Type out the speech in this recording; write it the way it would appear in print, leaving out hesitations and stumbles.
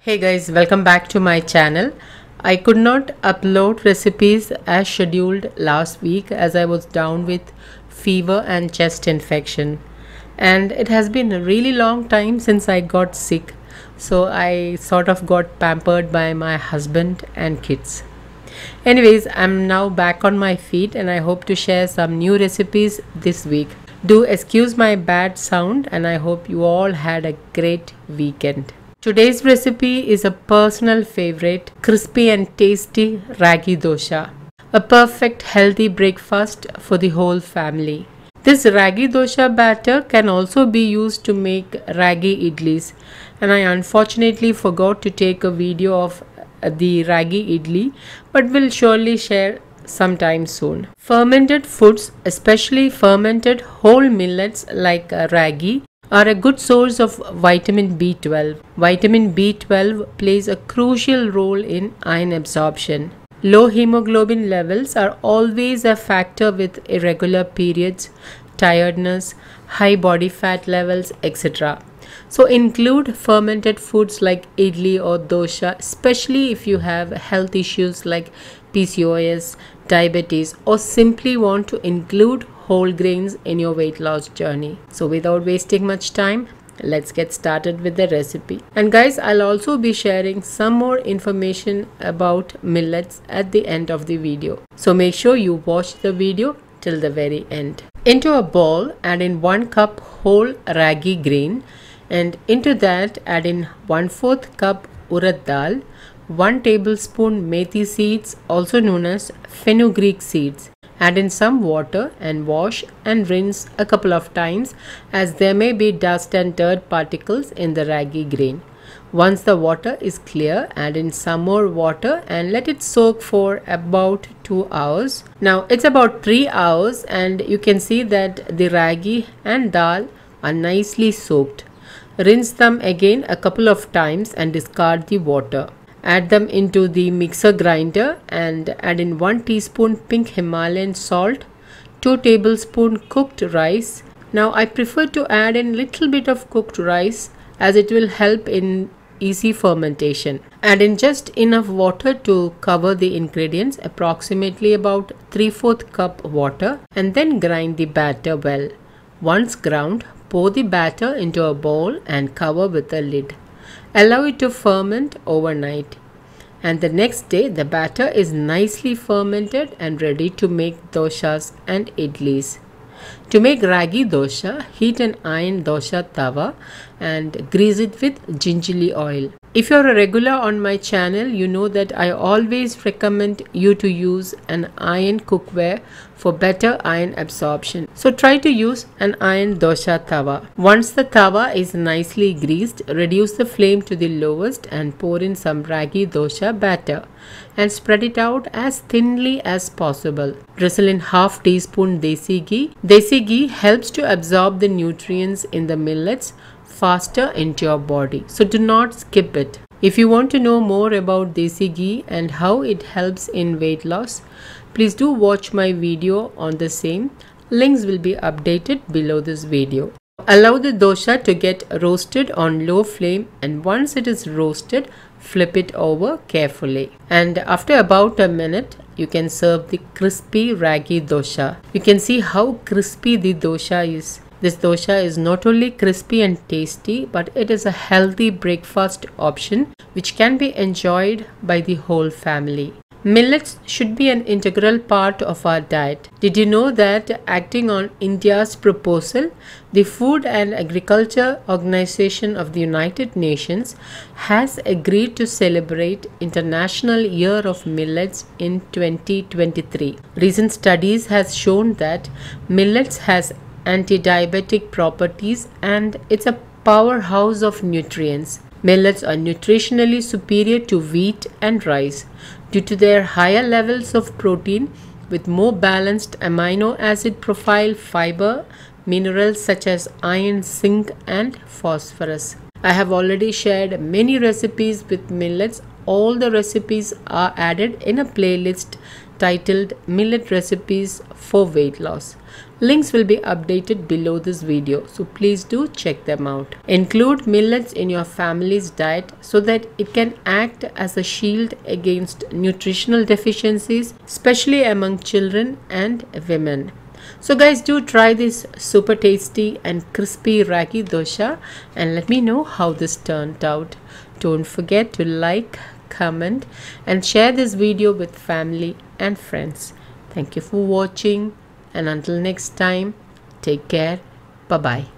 Hey guys, welcome back to my channel. I could not upload recipes as scheduled last week as I was down with fever and chest infection. And it has been a really long time since I got sick. So I sort of got pampered by my husband and kids. Anyways, I'm now back on my feet and I hope to share some new recipes this week. Do excuse my bad sound and I hope you all had a great weekend. Today's recipe is a personal favorite, crispy and tasty Ragi Dosa, a perfect healthy breakfast for the whole family. This Ragi Dosa batter can also be used to make Ragi idlis, and I unfortunately forgot to take a video of the Ragi idli, but will surely share sometime soon. Fermented foods, especially fermented whole millets like ragi, are a good source of vitamin B12. Vitamin B12 plays a crucial role in iron absorption. Low hemoglobin levels are always a factor with irregular periods, tiredness, high body fat levels, etc. So include fermented foods like idli or dosa, especially if you have health issues like PCOS, diabetes, or simply want to include whole grains in your weight loss journey. So without wasting much time, let's get started with the recipe. And guys, I'll also be sharing some more information about millets at the end of the video. So make sure you watch the video till the very end. Into a bowl, add in 1 cup whole ragi grain, and into that add in 1/4 cup urad dal, 1 tablespoon methi seeds, also known as fenugreek seeds. Add in some water and wash and rinse a couple of times as there may be dust and dirt particles in the ragi grain. Once the water is clear, add in some more water and let it soak for about 2 hours. Now it's about 3 hours and you can see that the ragi and dal are nicely soaked. Rinse them again a couple of times and discard the water. Add them into the mixer grinder and add in 1 teaspoon pink Himalayan salt, 2 tablespoons cooked rice. Now I prefer to add in little bit of cooked rice as it will help in easy fermentation. Add in just enough water to cover the ingredients, approximately about 3/4 cup water, and then grind the batter well. Once ground, pour the batter into a bowl and cover with a lid. Allow it to ferment overnight, and the next day the batter is nicely fermented and ready to make dosas and idlis. To make ragi dosa, heat an iron dosa tawa and grease it with gingerly oil. If you are a regular on my channel, you know that I always recommend you to use an iron cookware for better iron absorption. So try to use an iron dosa tawa. Once the tawa is nicely greased, reduce the flame to the lowest and pour in some ragi dosa batter and spread it out as thinly as possible. Drizzle in half teaspoon desi ghee. Desi ghee helps to absorb the nutrients in the millets faster into your body, so do not skip it. If you want to know more about desi ghee and how it helps in weight loss, please do watch my video on the same. Links will be updated below this video. Allow the dosa to get roasted on low flame, and once it is roasted, flip it over carefully. And after about a minute, you can serve the crispy ragi dosa. You can see how crispy the dosa is. This dosa is not only crispy and tasty, but it is a healthy breakfast option which can be enjoyed by the whole family. Millets should be an integral part of our diet. Did you know that acting on India's proposal, the Food and Agriculture Organization of the United Nations has agreed to celebrate International Year of Millets in 2023. Recent studies has shown that millets has anti-diabetic properties and it's a powerhouse of nutrients. Millets are nutritionally superior to wheat and rice due to their higher levels of protein with more balanced amino acid profile, fiber, minerals such as iron, zinc and phosphorus. I have already shared many recipes with millets. All the recipes are added in a playlist titled Millet Recipes for Weight Loss. Links will be updated below this video, so please do check them out. Include millets in your family's diet so that it can act as a shield against nutritional deficiencies, especially among children and women. So guys, do try this super tasty and crispy ragi dosha and let me know how this turned out. Don't forget to like, comment and share this video with family and friends. Thank you for watching, and until next time, take care. Bye bye.